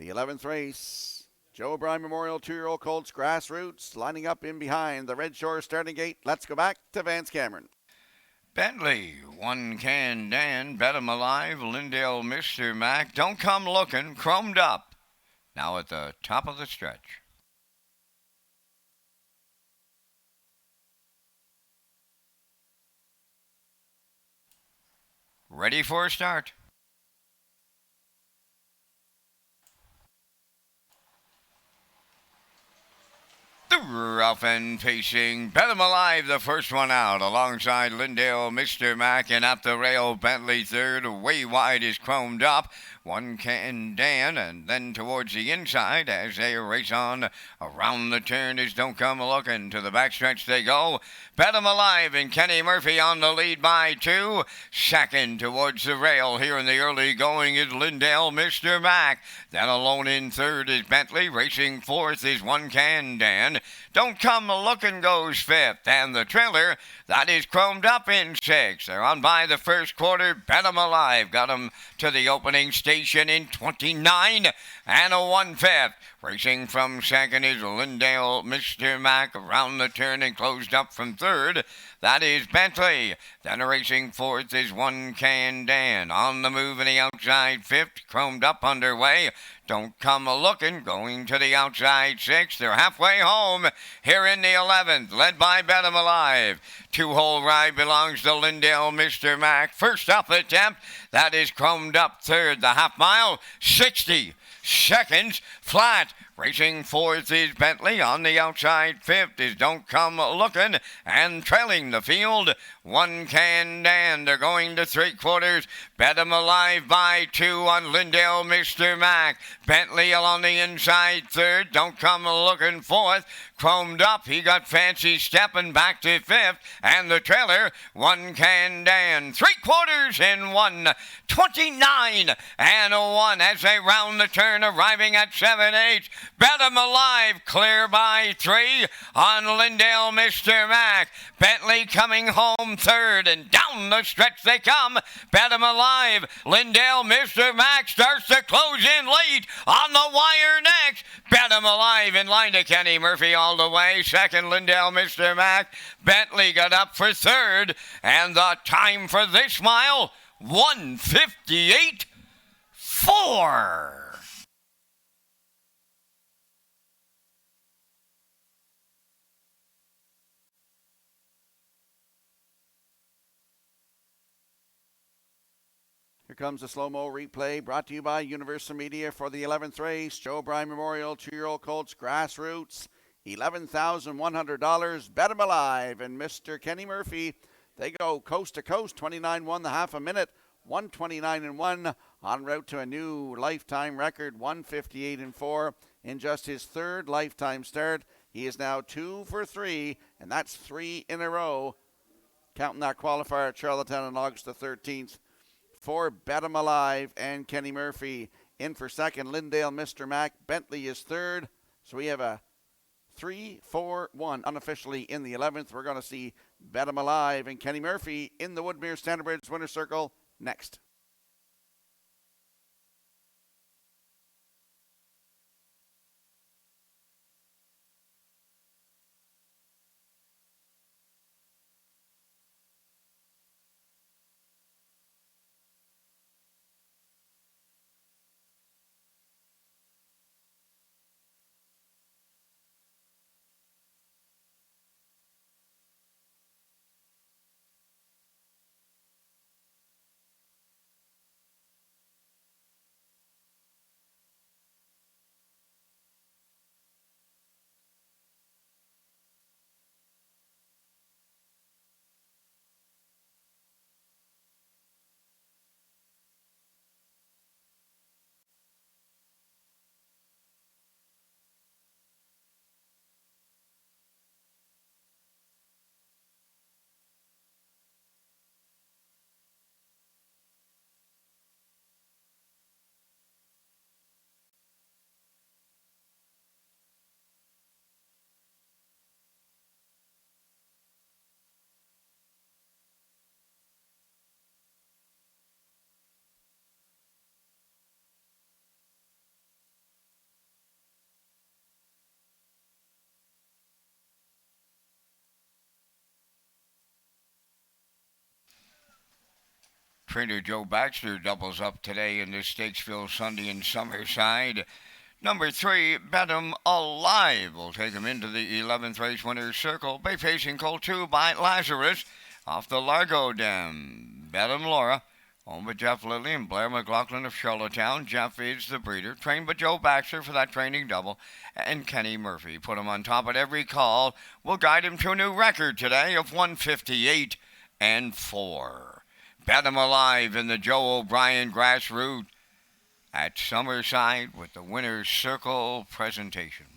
The 11th race, Joe O'Brien Memorial 2-year-old colts Grassroots lining up in behind the Red Shore starting gate. Let's go back to Vance Cameron. Bentley, One Can Dan, Bet 'em Alive, Lindale, Mr. Mac, Don't Come Looking, Chromed Up. Now at the top of the stretch. Ready for a start. Rough and pacing, Bet 'em Alive, the first one out, alongside Lindale, Mr. Mac, and up the rail, Bentley third, way wide is Chromed Up, One Can Dan, and then towards the inside as they race on around the turn is Don't Come Looking. To the backstretch they go. Bet 'em Alive and Kenny Murphy on the lead by 2. Second towards the rail here in the early going is Lindale, Mr. Mac. Then alone in third is Bentley. Racing fourth is One Can Dan. Don't Come Looking goes fifth. And the trailer, that is Chromed Up in sixth. They're on by the first quarter. Bet 'em Alive got them to the opening station in 29 and a 1/5. Racing from second is Lindale, Mr. Mac, around the turn and closed up from third. That is Bentley. Then racing fourth is One Can Dan. On the move in the outside fifth, Chromed Up underway. Don't Come Looking going to the outside sixth. They're halfway home here in the 11th, led by Bet 'em Alive. Two-hole ride belongs to Lindale, Mr. Mac. First up attempt, that is Chromed Up third. The half mile, 60 seconds flat. Racing fourth is Bentley. On the outside fifth is Don't Come Looking. And trailing the field, One Can Dan. They're going to three quarters. Bet 'em Alive by 2 on Lindale, Mr. Mac. Bentley along the inside third. Don't Come Looking fourth. Chromed Up, he got fancy stepping back to fifth. And the trailer, One Can Dan. Three quarters in 1:29 and a 1 as they round the turn, arriving at 7/8. Bet 'em Alive clear by 3 on Lindale, Mr. Mac. Bentley coming home third, and down the stretch they come. Bet 'em Alive. Lindale, Mr. Mac starts to close in late on the wire next. Bet 'em Alive in line to Kenny Murphy all the way. Second, Lindale, Mr. Mac. Bentley got up for third, and the time for this mile, 1:58.4. Here comes a slow-mo replay brought to you by Universal Media for the 11th race. Joe O'Brien Memorial 2-year-old colts Grassroots, $11,100. Bet 'em Alive and Mr. Kenny Murphy. They go coast to coast, 29-1 the half a minute, 129-1 en route to a new lifetime record, 158-4 in just his third lifetime start. He is now 2 for 3, and that's 3 in a row, counting that qualifier at Charlottetown on August the 13th. For Bet 'em Alive and Kenny Murphy. In for second, Lindale, Mr. Mac. Bentley is third. So we have a 3-4-1 unofficially in the 11th. We're going to see Bet 'em Alive and Kenny Murphy in the Woodmere Standard Bridge Winner's Circle next. Trainer Joe Baxter doubles up today in the Stakesville Sunday in Summerside. Number 3, Bet 'em Alive, will take him into the 11th race winner's circle. Bay Pacing Colt 2 by Lazarus off the Largo Dam. Bet 'em Laura, home with Jeff Lilly and Blair McLaughlin of Charlottetown. Jeff is the breeder, trained by Joe Baxter for that training double. And Kenny Murphy put him on top at every call. Will guide him to a new record today of 158-4. Bet 'em Alive in the Joe O'Brien Grassroots at Summerside with the Winner's Circle presentation.